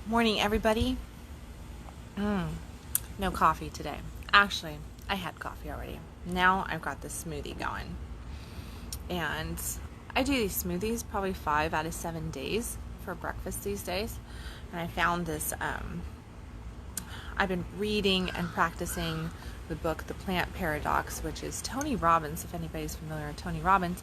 Morning, everybody. No coffee today. Actually, I had coffee already. Now I've got this smoothie going. And I do these smoothies probably 5 out of 7 days for breakfast these days. And I found this, I've been reading and practicing the book, The Plant Paradox, which is Tony Robbins, if anybody's familiar with Tony Robbins.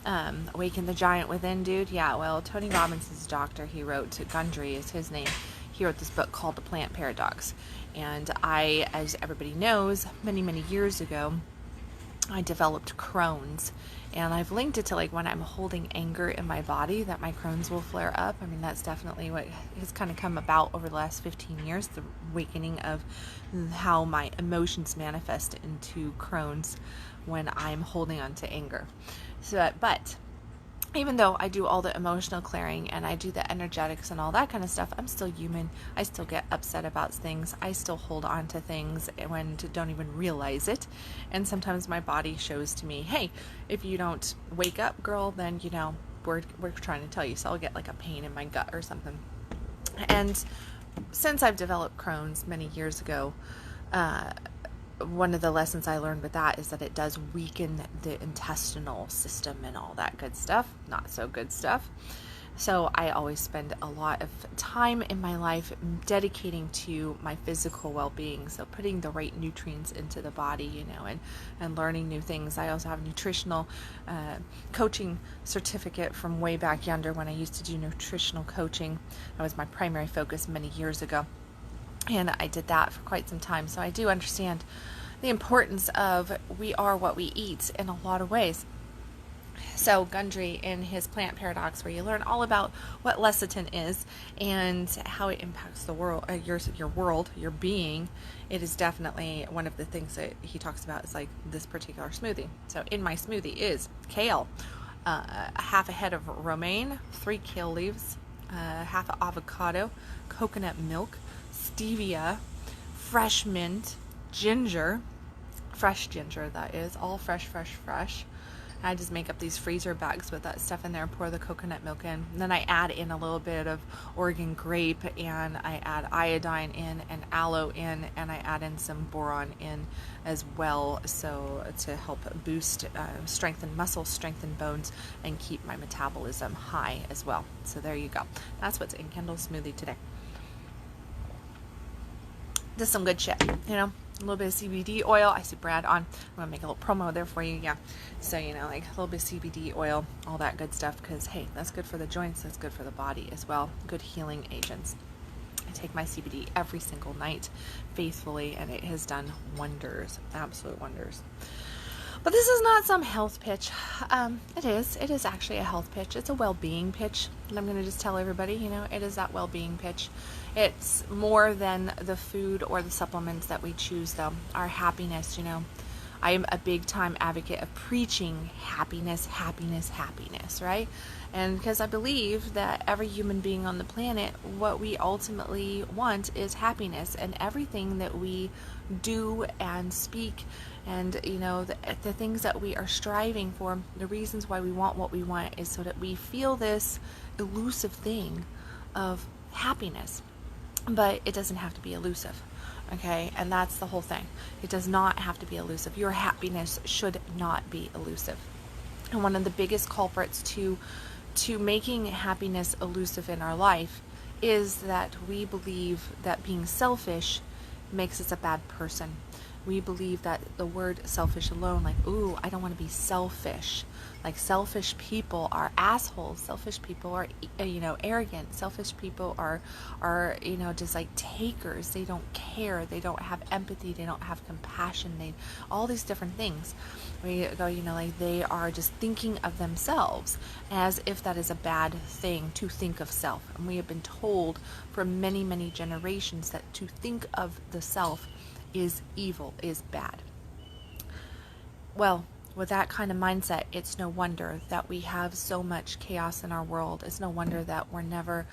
Awaken the Giant Within, dude. Yeah, well, Tony Robbins is a doctor. He wrote, Gundry is his name. He wrote this book called The Plant Paradox. And I, as everybody knows, many, many years ago, I developed Crohn's. And I've linked it to like when I'm holding anger in my body that my Crohn's will flare up. I mean, that's definitely what has kind of come about over the last 15 years, the awakening of how my emotions manifest into Crohn's when I'm holding on to anger. But even though I do all the emotional clearing and I do the energetics and all that kind of stuff, I'm still human. I still get upset about things. I still hold on to things when don't even realize it. And sometimes my body shows to me, hey, if you don't wake up, girl, then, we're trying to tell you. So I'll get like a pain in my gut or something. And since I've developed Crohn's many years ago, one of the lessons I learned with that is that it does weaken the intestinal system and all that good stuff, not so good stuff. So I always spend a lot of time in my life dedicating to my physical well-being. So putting the right nutrients into the body, and learning new things. I also have a nutritional coaching certificate from way back yonder when I used to do nutritional coaching. That was my primary focus many years ago. And I did that for quite some time. So I do understand the importance of we are what we eat in a lot of ways. So Gundry, in his Plant Paradox, where you learn all about what lecithin is and how it impacts the world, your world, your being, it is definitely one of the things that he talks about is like this particular smoothie. So in my smoothie is kale, half a head of romaine, 3 kale leaves, half an avocado, coconut milk, stevia, fresh mint, ginger, fresh ginger that is, all fresh. I just make up these freezer bags with that stuff in there, pour the coconut milk in, and then I add in a little bit of Oregon grape, and I add iodine in and aloe in, and I add in some boron in as well, so to help boost, strengthen muscles, strengthen bones, and keep my metabolism high as well. So there you go. That's what's in Kendal's smoothie today. Just some good shit, a little bit of CBD oil. I see Brad on. I'm gonna make a little promo there for you. Yeah, so like a little bit of CBD oil, all that good stuff, because hey, that's good for the joints, that's good for the body as well. Good healing agents. I take my CBD every single night faithfully, and it has done wonders, absolute wonders. But this is not some health pitch. It is actually a health pitch. It's a well-being pitch. And I'm going to just tell everybody, it is that well-being pitch. It's more than the food or the supplements that we choose, though. Our happiness, I am a big time advocate of preaching happiness, right? And because I believe that every human being on the planet, what we ultimately want is happiness, and everything that we do and speak, and the things that we are striving for, the reasons why we want what we want is so that we feel this elusive thing of happiness. But it doesn't have to be elusive. Okay, and that's the whole thing. It does not have to be elusive. Your happiness should not be elusive. And one of the biggest culprits to making happiness elusive in our life is that we believe that being selfish makes us a bad person. We believe that the word selfish alone, like, ooh, I don't want to be selfish. Like, selfish people are assholes. Selfish people are, arrogant. Selfish people are, just like takers. They don't care. They don't have empathy. They don't have compassion. All these different things. We go, like they are just thinking of themselves as if that is a bad thing to think of self. And we have been told for many, many generations that to think of the self is evil, is bad. Well, with that kind of mindset, it's no wonder that we have so much chaos in our world. It's no wonder that we're never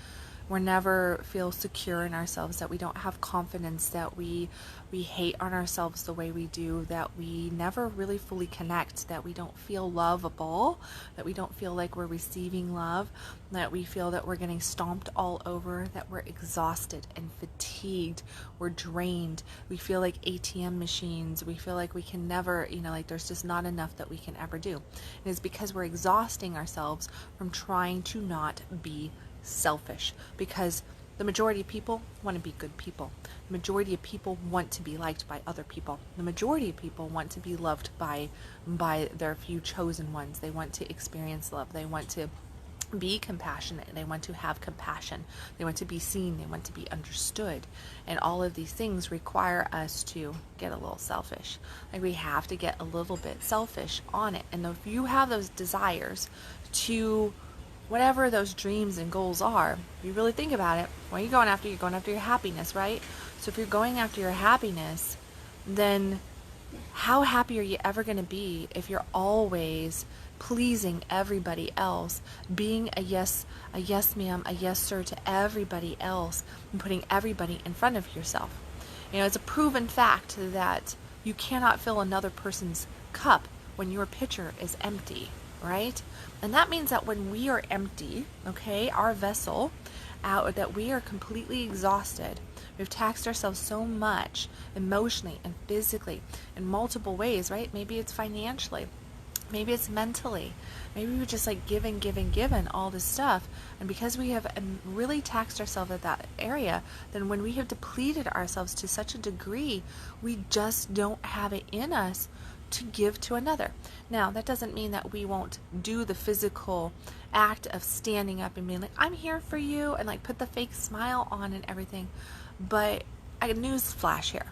We're never feel secure in ourselves, that we don't have confidence, that we hate on ourselves the way we do, that we never really fully connect, that we don't feel lovable, that we don't feel like we're receiving love, that we feel that we're getting stomped all over, that we're exhausted and fatigued, we're drained, we feel like ATM machines, we feel like we can never, like there's just not enough that we can ever do. And it's because we're exhausting ourselves from trying to not be selfish, because the majority of people want to be good people. The majority of people want to be liked by other people. The majority of people want to be loved by their few chosen ones. They want to experience love. They want to be compassionate. They want to have compassion. They want to be seen. They want to be understood. And all of these things require us to get a little selfish. Like, we have to get a little bit selfish on it. And if you have those desires to whatever those dreams and goals are, if you really think about it, what are you going after? You're going after your happiness, right? So if you're going after your happiness, then how happy are you ever going to be if you're always pleasing everybody else, being a yes ma'am, a yes sir to everybody else, and putting everybody in front of yourself? It's a proven fact that you cannot fill another person's cup when your pitcher is empty, right? And that means that when we are empty, okay, our vessel, that we are completely exhausted, we've taxed ourselves so much emotionally and physically in multiple ways, right? Maybe it's financially, maybe it's mentally, maybe we're just like given all this stuff. And because we have really taxed ourselves at that area, then when we have depleted ourselves to such a degree, we just don't have it in us to give to another. Now, that doesn't mean that we won't do the physical act of standing up and being like, I'm here for you, and like put the fake smile on and everything. But a news flash here.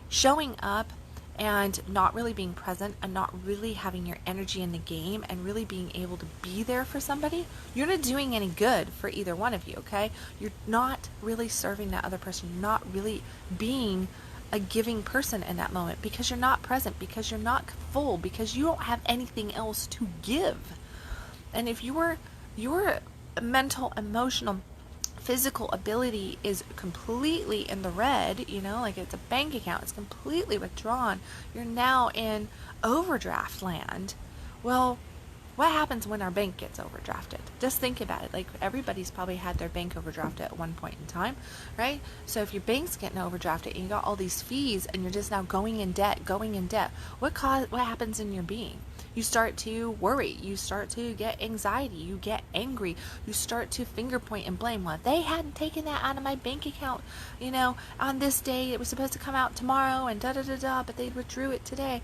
Showing up and not really being present and not really having your energy in the game and really being able to be there for somebody, you're not doing any good for either one of you, okay? You're not really serving that other person. You're not really being a giving person in that moment, because you're not present, because you're not full, because you don't have anything else to give. And if your mental, emotional, physical ability is completely in the red, like it's a bank account, it's completely withdrawn, you're now in overdraft land. Well, what happens when our bank gets overdrafted? Just think about it. Like, everybody's probably had their bank overdrafted at one point in time, right? So if your bank's getting overdrafted and you got all these fees and you're just now going in debt, what happens in your being? You start to worry. You start to get anxiety. You get angry. You start to finger point and blame. Well, if they hadn't taken that out of my bank account, on this day, it was supposed to come out tomorrow and but they withdrew it today.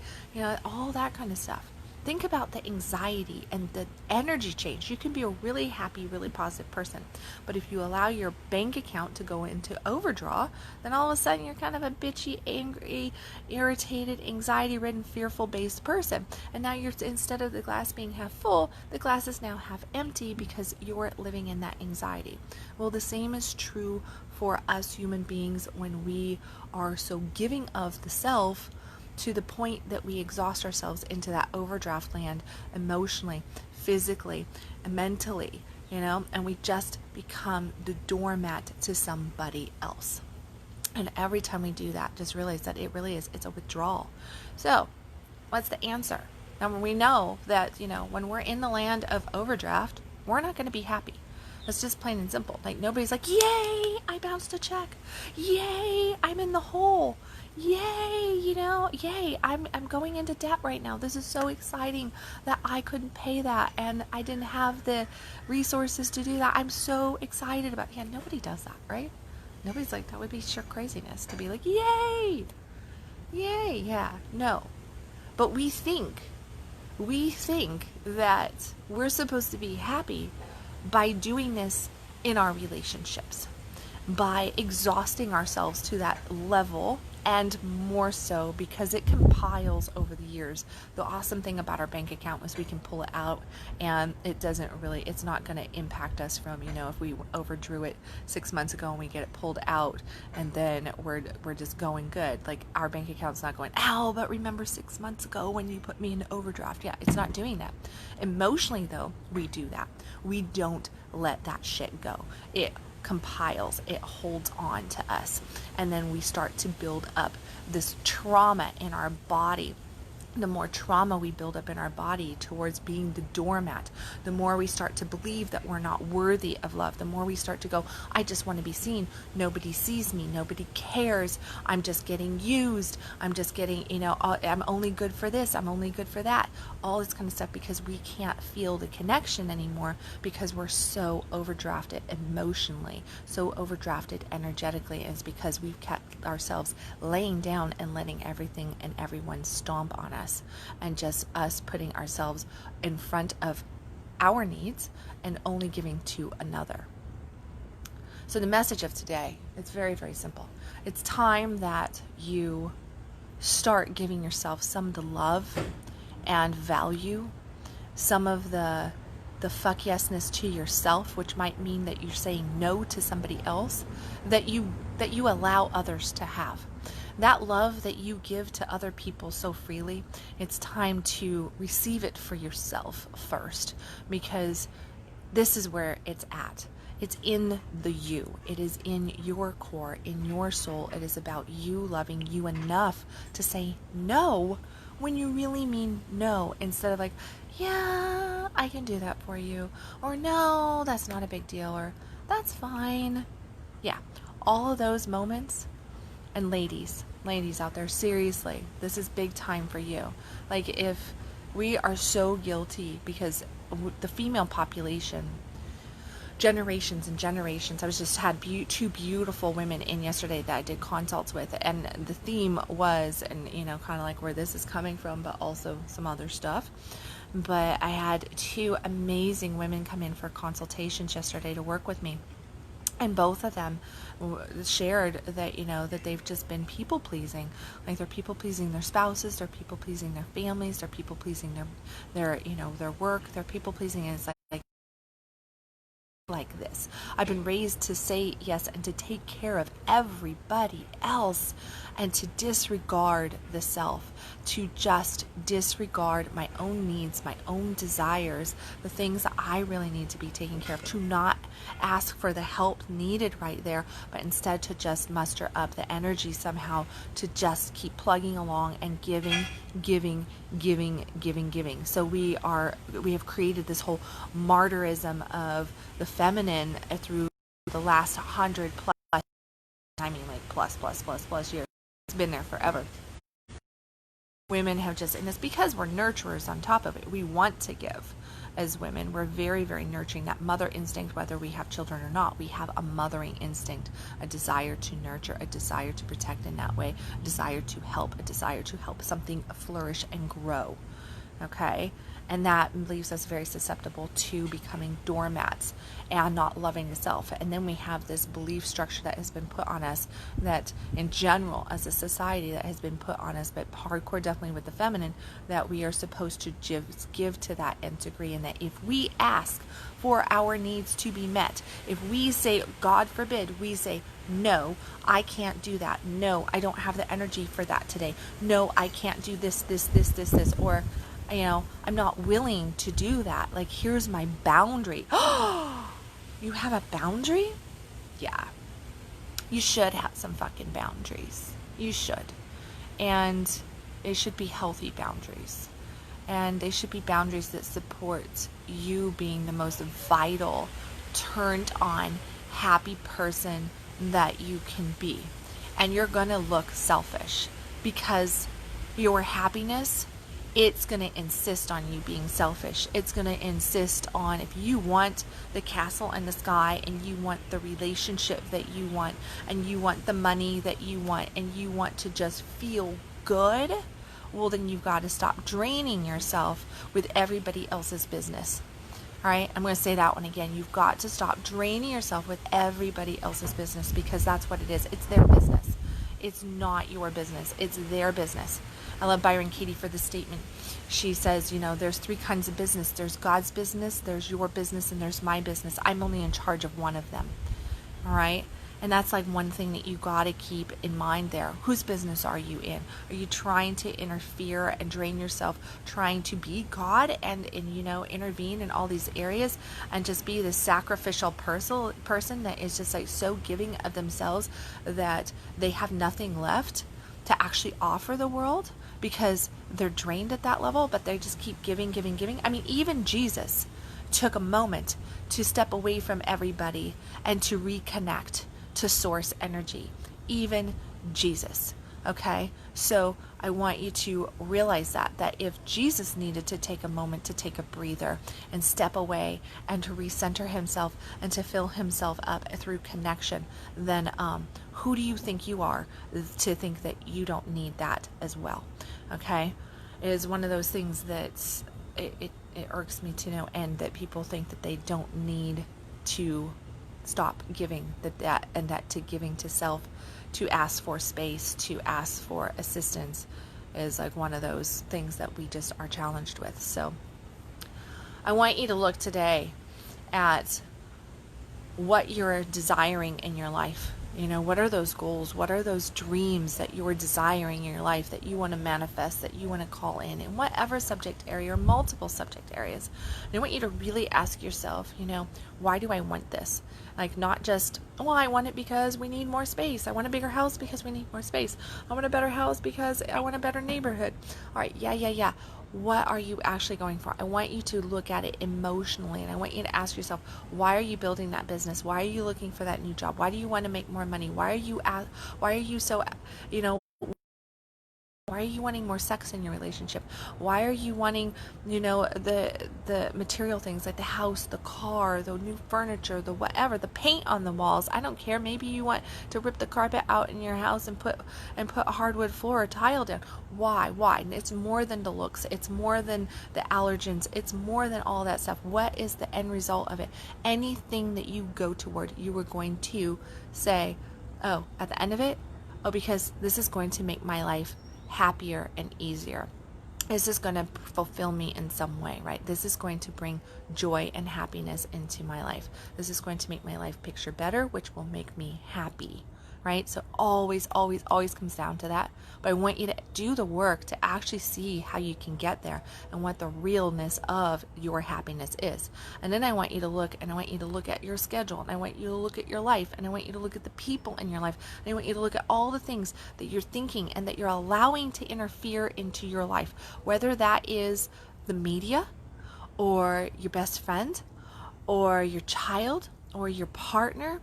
All that kind of stuff. Think about the anxiety and the energy change. You can be a really happy, really positive person. But if you allow your bank account to go into overdraw, then all of a sudden you're kind of a bitchy, angry, irritated, anxiety-ridden, fearful-based person. And now instead of the glass being half full, the glass is now half empty because you're living in that anxiety. Well, the same is true for us human beings when we are so giving of the self, to the point that we exhaust ourselves into that overdraft land emotionally, physically, and mentally, and we just become the doormat to somebody else. And every time we do that, just realize that it's a withdrawal. So what's the answer? Now, when we know that, when we're in the land of overdraft, we're not going to be happy. It's just plain and simple. Like, nobody's like, yay, I bounced a check. Yay, I'm in the hole. Yay, yay, I'm going into debt right now. This is so exciting that I couldn't pay that and I didn't have the resources to do that. I'm so excited about it. Yeah, nobody does that, right? Nobody's like, that would be sheer craziness to be like, yay, yeah, no. But we think that we're supposed to be happy by doing this in our relationships, by exhausting ourselves to that level, and more so because it compiles over the years. The awesome thing about our bank account is we can pull it out and it's not going to impact us from, if we overdrew it 6 months ago and we get it pulled out and then we're just going good. Like, our bank account's not going, ow, but remember 6 months ago when you put me in overdraft? Yeah, it's not doing that. Emotionally, though, we do that. We don't let that shit go. compiles, it holds on to us. And then we start to build up this trauma in our body. The more trauma we build up in our body towards being the doormat, the more we start to believe that we're not worthy of love, the more we start to go, I just want to be seen. Nobody sees me. Nobody cares. I'm just getting used. I'm just getting, I'm only good for this. I'm only good for that. All this kind of stuff, because we can't feel the connection anymore because we're so overdrafted emotionally, so overdrafted energetically. And it's because we've kept ourselves laying down and letting everything and everyone stomp on us, and just us putting ourselves in front of our needs and only giving to another. So the message of today, it's very, very simple. It's time that you start giving yourself some of the love and value, some of the fuck yesness to yourself, which might mean that you're saying no to somebody else that you allow others to have. That love that you give to other people so freely, it's time to receive it for yourself first, because this is where it's at. It's in the you. It is in your core, in your soul. It is about you loving you enough to say no when you really mean no, instead of like, yeah, I can do that for you, or no, that's not a big deal, or that's fine. Yeah, all of those moments. And ladies out there, seriously, this is big time for you. Like, if we are so guilty, because the female population, generations and generations, I was just had two beautiful women in yesterday that I did consults with, and the theme was, and kind of like where this is coming from, but also some other stuff. But I had two amazing women come in for consultations yesterday to work with me. And both of them shared that, that they've just been people pleasing. Like, they're people pleasing their spouses, they're people pleasing their families, they're people pleasing their work, they're people pleasing. And it's like this. I've been raised to say yes and to take care of everybody else, and to disregard the self, to just disregard my own needs, my own desires, the things that I really need to be taken care of, to not ask for the help needed right there, but instead to just muster up the energy somehow to just keep plugging along and giving. So we have created this whole martyrism of the feminine through the last 100 plus, plus years. It's been there forever. Women have just, and it's because we're nurturers on top of it. We want to give. As women, we're very, very nurturing. That mother instinct, whether we have children or not, we have a mothering instinct, a desire to nurture, a desire to protect in that way, a desire to help something flourish and grow. Okay? And that leaves us very susceptible to becoming doormats and not loving the self. And then we have this belief structure that has been put on us, that in general, as a society, that has been put on us, but hardcore definitely with the feminine, that we are supposed to give to that nth degree. And that if we ask for our needs to be met, if we say, God forbid, we say, no, I can't do that. No, I don't have the energy for that today. No, I can't do this, or I'm not willing to do that. Like, here's my boundary. You have a boundary? Yeah. You should have some fucking boundaries. You should. And they should be healthy boundaries. And they should be boundaries that support you being the most vital, turned on, happy person that you can be. And you're going to look selfish, because your happiness, it's going to insist on you being selfish. It's going to insist on, if you want the castle in the sky, and you want the relationship that you want, and you want the money that you want, and you want to just feel good, well, then you've got to stop draining yourself with everybody else's business. All right, I'm going to say that one again. You've got to stop draining yourself with everybody else's business, because that's what it is. It's their business. It's not your business. It's their business. I love Byron Katie for the statement. She says, there's three kinds of business. There's God's business, there's your business, and there's my business. I'm only in charge of one of them. All right? And that's like one thing that you got to keep in mind there. Whose business are you in? Are you trying to interfere and drain yourself, trying to be God and intervene in all these areas and just be this sacrificial person that is just like so giving of themselves that they have nothing left to actually offer the world because they're drained at that level, but they just keep giving, giving, giving? I mean, even Jesus took a moment to step away from everybody and to reconnect to source energy. Even Jesus. Okay? So I want you to realize that if Jesus needed to take a moment to take a breather and step away and to recenter himself and to fill himself up through connection, then who do you think you are to think that you don't need that as well? Okay? It is one of those things that it irks me to no end that people think that they don't need to stop giving, that to giving to self, to ask for space, to ask for assistance is like one of those things that we just are challenged with. So I want you to look today at what you're desiring in your life. What are those goals? What are those dreams that you are desiring in your life that you want to manifest, that you want to call in whatever subject area or multiple subject areas? And I want you to really ask yourself, why do I want this? Like, not just, well, I want it because we need more space. I want a bigger house because we need more space. I want a better house because I want a better neighborhood. All right, yeah. What are you actually going for? I want you to look at it emotionally, and I want you to ask yourself, why are you building that business? Why are you looking for that new job? Why do you want to make more money? Why are you so, why are you wanting more sex in your relationship? Why are you wanting, the material things like the house, the car, the new furniture, the whatever, the paint on the walls? I don't care. Maybe you want to rip the carpet out in your house and put a hardwood floor or tile down. Why? And it's more than the looks. It's more than the allergens. It's more than all that stuff. What is the end result of it? Anything that you go toward, you are going to say, oh, at the end of it, oh, because this is going to make my life happier and easier. This is going to fulfill me in some way, right? This is going to bring joy and happiness into my life. This is going to make my life picture better, which will make me happy, right? So always comes down to that. But I want you to do the work to actually see how you can get there and what the realness of your happiness is. And then I want you to look, and I want you to look at your schedule, and I want you to look at your life, and I want you to look at the people in your life, and I want you to look at all the things that you're thinking and that you're allowing to interfere into your life, whether that is the media or your best friend or your child or your partner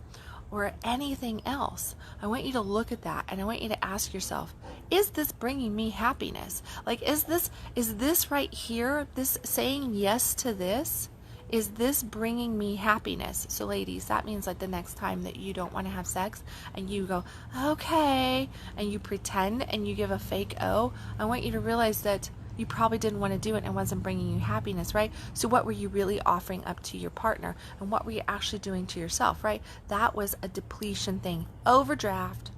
or anything else. I want you to look at that, and I want you to ask yourself, is this bringing me happiness? Like, is this right here, this saying yes to this, is this bringing me happiness? So ladies, that means like the next time that you don't want to have sex and you go, okay, and you pretend and you give a fake O, I want you to realize that you probably didn't want to do it and wasn't bringing you happiness, right? So what were you really offering up to your partner? And what were you actually doing to yourself, right? That was a depletion thing. Overdraft.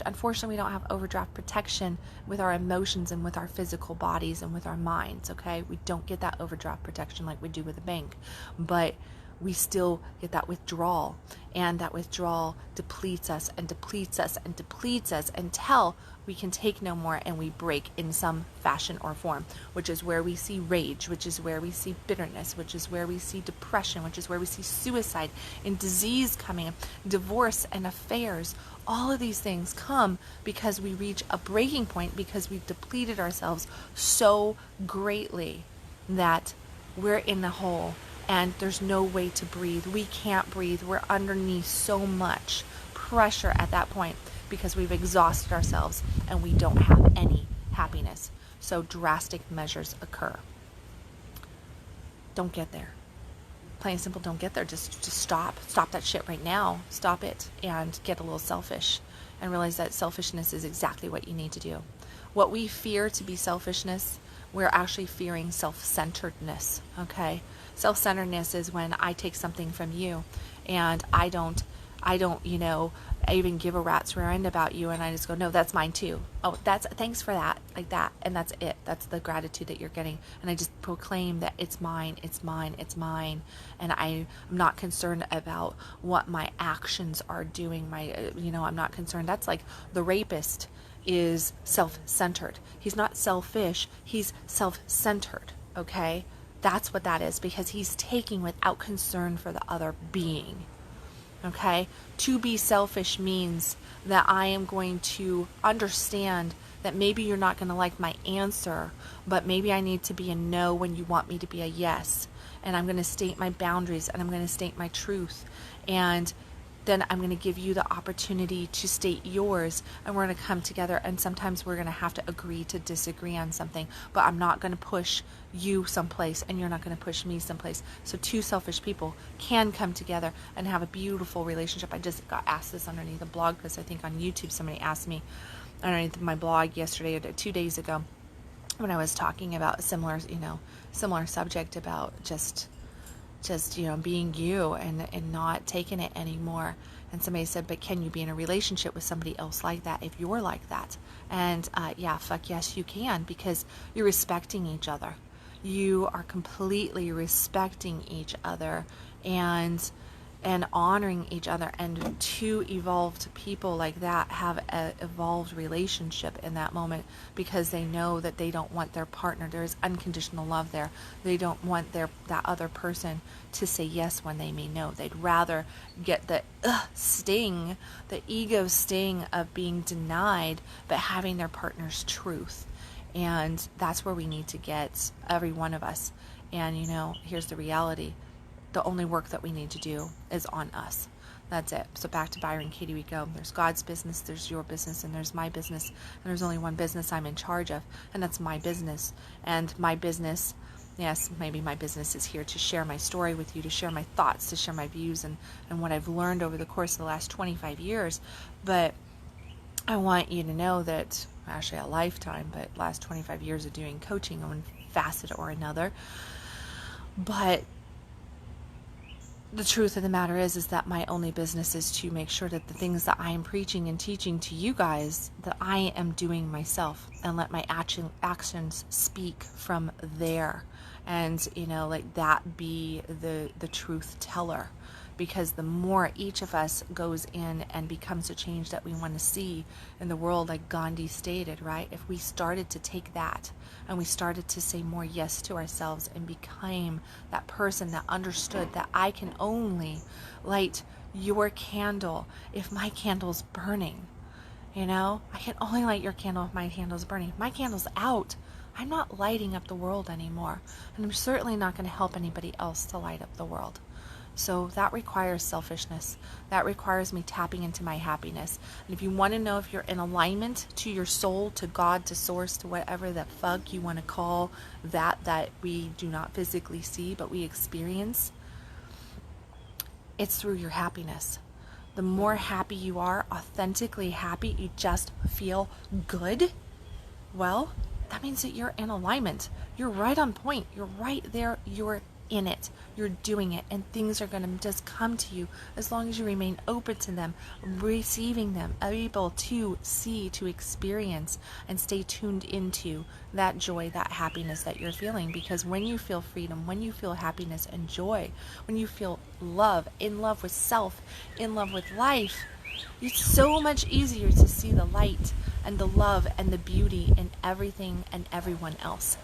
Unfortunately, we don't have overdraft protection with our emotions and with our physical bodies and with our minds, okay? We don't get that overdraft protection like we do with a bank. But we still get that withdrawal. And that withdrawal depletes us and depletes us and depletes us until we can take no more and we break in some fashion or form, which is where we see rage, which is where we see bitterness, which is where we see depression, which is where we see suicide and disease coming, divorce and affairs. All of these things come because we reach a breaking point, because we've depleted ourselves so greatly that we're in the hole and there's no way to breathe. We can't breathe. We're underneath so much pressure at that point because we've exhausted ourselves and we don't have any happiness. So drastic measures occur. Don't get there. Plain and simple, don't get there. Just stop. Stop that shit right now. Stop it and get a little selfish and realize that selfishness is exactly what you need to do. What we fear to be selfishness, we're actually fearing self-centeredness, okay? Self-centeredness is when I take something from you and I don't I don't, I even give a rat's rear end about you, and I just go, no, that's mine too. Oh, thanks for that, like that. And that's it. That's the gratitude that you're getting. And I just proclaim that it's mine, it's mine, it's mine. And I'm not concerned about what my actions are doing. I'm not concerned. That's like the rapist is self-centered. He's not selfish, he's self-centered, okay? That's what that is, because he's taking without concern for the other being. Okay? To be selfish means that I am going to understand that maybe you're not going to like my answer, but maybe I need to be a no when you want me to be a yes. And I'm going to state my boundaries, and I'm going to state my truth. And then I'm going to give you the opportunity to state yours, and we're going to come together, and sometimes we're going to have to agree to disagree on something, but I'm not going to push you someplace, and you're not going to push me someplace. So two selfish people can come together and have a beautiful relationship. I just got asked this underneath a blog post. I think on YouTube somebody asked me underneath my blog yesterday or 2 days ago when I was talking about a similar subject about just being you and not taking it anymore. And somebody said, but can you be in a relationship with somebody else like that if you're like that? And yeah, fuck yes, you can, because you're respecting each other. You are completely respecting each other and honoring each other. And two evolved people like that have an evolved relationship in that moment, because they know that they don't want their partner, there's unconditional love there. They don't want that other person to say yes when they mean no. They'd rather get the sting, the ego sting of being denied, but having their partner's truth. And that's where we need to get, every one of us. And here's the reality. The only work that we need to do is on us. That's it. So back to Byron Katie we go. There's God's business, there's your business, and there's my business. And there's only one business I'm in charge of, and that's my business. And my business, yes, maybe my business is here to share my story with you, to share my thoughts, to share my views and what I've learned over the course of the last 25 years. But I want you to know that, actually a lifetime, but last 25 years of doing coaching on one facet or another. But the truth of the matter is that my only business is to make sure that the things that I am preaching and teaching to you guys, that I am doing myself, and let my actions speak from there. And, let that be the truth teller. Because the more each of us goes in and becomes a change that we want to see in the world, like Gandhi stated, right? If we started to take that and we started to say more yes to ourselves and became that person that understood that I can only light your candle if my candle's burning. I can only light your candle if my candle's burning. If my candle's out, I'm not lighting up the world anymore. And I'm certainly not going to help anybody else to light up the world. So that requires selfishness. That requires me tapping into my happiness. And if you want to know if you're in alignment to your soul, to God, to source, to whatever the fuck you want to call that we do not physically see, but we experience, it's through your happiness. The more happy you are, authentically happy, you just feel good, well, that means that you're in alignment. You're right on point. You're right there. You're in it. You're doing it, and things are going to just come to you as long as you remain open to them, receiving them, able to see, to experience, and stay tuned into that joy, that happiness that you're feeling. Because when you feel freedom, when you feel happiness and joy, when you feel love, in love with self, in love with life, it's so much easier to see the light and the love and the beauty in everything and everyone else.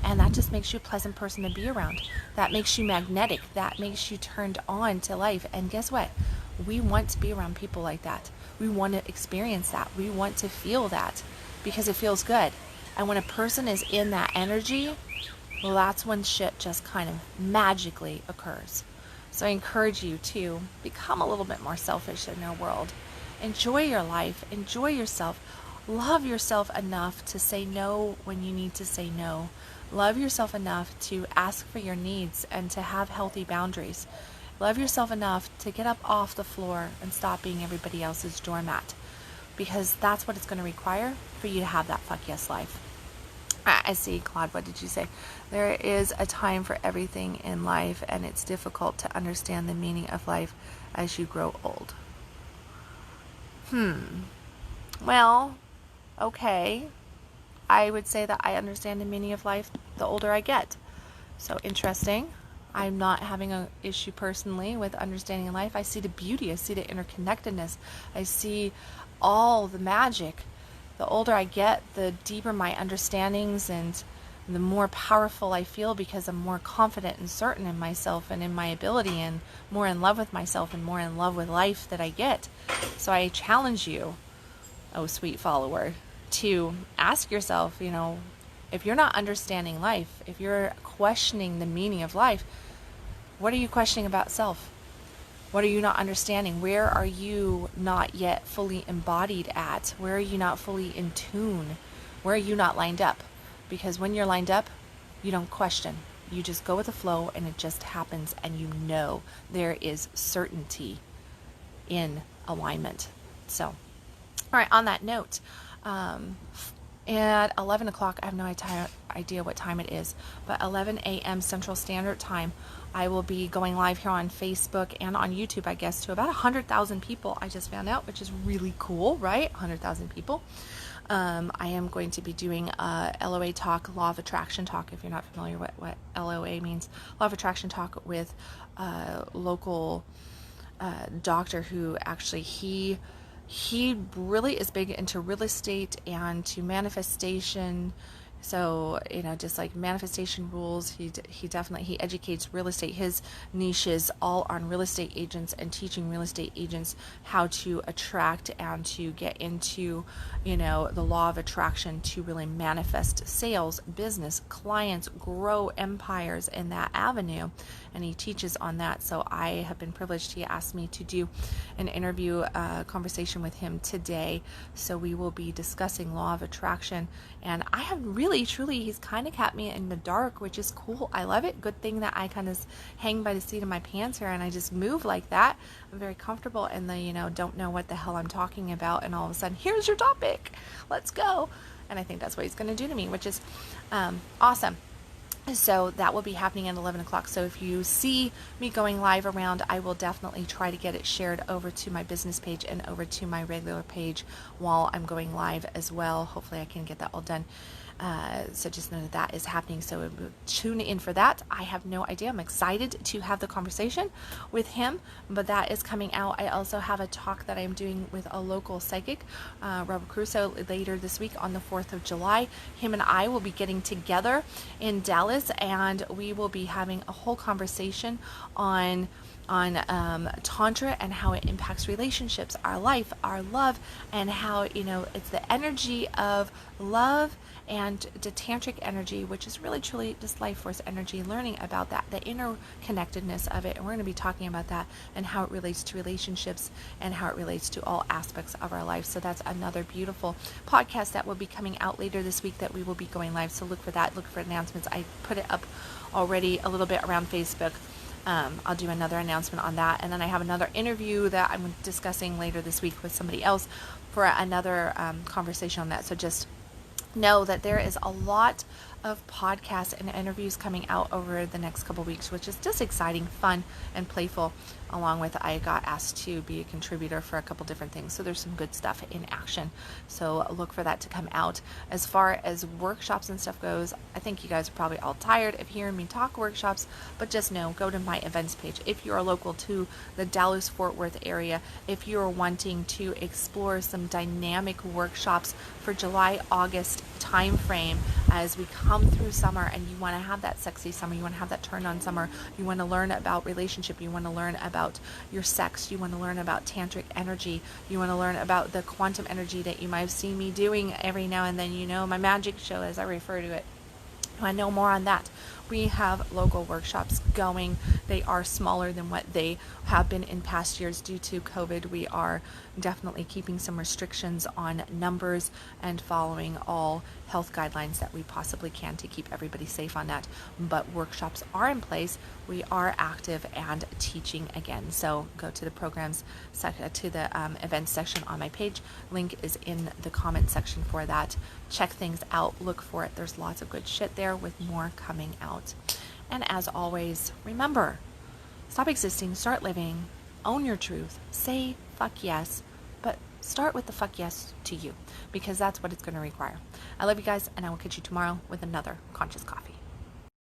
And that just makes you a pleasant person to be around. That makes you magnetic. That makes you turned on to life. And guess what? We want to be around people like that. We want to experience that. We want to feel that because it feels good. And when a person is in that energy, well, that's when shit just kind of magically occurs. So I encourage you to become a little bit more selfish in your world. Enjoy your life. Enjoy yourself. Love yourself enough to say no when you need to say no. Love yourself enough to ask for your needs and to have healthy boundaries. Love yourself enough to get up off the floor and stop being everybody else's doormat. Because that's what it's going to require for you to have that fuck yes life. I see, Claude, what did you say? There is a time for everything in life, and it's difficult to understand the meaning of life as you grow old. Well, okay. I would say that I understand the meaning of life the older I get. So interesting. I'm not having an issue personally with understanding life. I see the beauty. I see the interconnectedness. I see all the magic. The older I get, the deeper my understandings and the more powerful I feel because I'm more confident and certain in myself and in my ability and more in love with myself and more in love with life that I get. So I challenge you, oh sweet follower, to ask yourself, if you're not understanding life, if you're questioning the meaning of life, what are you questioning about self? What are you not understanding? Where are you not yet fully embodied at? Where are you not fully in tune? Where are you not lined up? Because when you're lined up, you don't question. You just go with the flow and it just happens, and there is certainty in alignment. So, all right, on that note, at 11 o'clock, I have no idea what time it is, but 11 a.m. Central Standard Time, I will be going live here on Facebook and on YouTube, I guess, to about 100,000 people, I just found out, which is really cool, right? 100,000 people. I am going to be doing a LOA talk, Law of Attraction talk, if you're not familiar with what LOA means. Law of Attraction talk with a local doctor who actually, he really is big into real estate and to manifestation. So, just like manifestation rules, he educates real estate. His niche is all on real estate agents and teaching real estate agents how to attract and to get into, the law of attraction to really manifest sales, business, clients, grow empires in that avenue. And he teaches on that. So I have been privileged. He asked me to do an interview conversation with him today. So we will be discussing law of attraction. And I have really, truly, he's kind of kept me in the dark, which is cool. I love it. Good thing that I kind of hang by the seat of my pants here and I just move like that. I'm very comfortable in the, don't know what the hell I'm talking about. And all of a sudden, here's your topic. Let's go. And I think that's what he's going to do to me, which is awesome. So that will be happening at 11 o'clock. So if you see me going live around, I will definitely try to get it shared over to my business page and over to my regular page while I'm going live as well. Hopefully I can get that all done. So just know that is happening. So tune in for that. I have no idea. I'm excited to have the conversation with him, but that is coming out. I also have a talk that I'm doing with a local psychic, Robert Crusoe, later this week on the 4th of July. Him and I will be getting together in Dallas, and we will be having a whole conversation on Tantra and how it impacts relationships, our life, our love, and how, it's the energy of love and the tantric energy, which is really truly this life force energy, learning about that, the interconnectedness of it. And we're going to be talking about that and how it relates to relationships and how it relates to all aspects of our life. So that's another beautiful podcast that will be coming out later this week that we will be going live. So look for that. Look for announcements. I put it up already a little bit around Facebook. I'll do another announcement on that. And then I have another interview that I'm discussing later this week with somebody else for another conversation on that. So just know that there is a lot of podcasts and interviews coming out over the next couple weeks, which is just exciting, fun, and playful. Along with, I got asked to be a contributor for a couple different things. So there's some good stuff in action. So look for that to come out. As far as workshops and stuff goes, I think you guys are probably all tired of hearing me talk workshops, but just know, go to my events page. If you are local to the Dallas-Fort Worth area, if you are wanting to explore some dynamic workshops for July, August time frame as we come through summer, and you want to have that sexy summer, you want to have that turn on summer, you want to learn about relationship, you want to learn about your sex, you want to learn about tantric energy, you want to learn about the quantum energy that you might have seen me doing every now and then, my magic show as I refer to it. I know more on that. We have local workshops going. They are smaller than what they have been in past years due to COVID. We are definitely keeping some restrictions on numbers and following all health guidelines that we possibly can to keep everybody safe on that. But workshops are in place. We are active and teaching again. So go to the programs, to the events section on my page. Link is in the comment section for that. Check things out. Look for it. There's lots of good shit there with more coming out. And as always, remember, stop existing, start living, own your truth, say fuck yes, but Start with the fuck yes to you, because that's what it's going to require. I love you guys, and I will catch you tomorrow with another Conscious Coffee.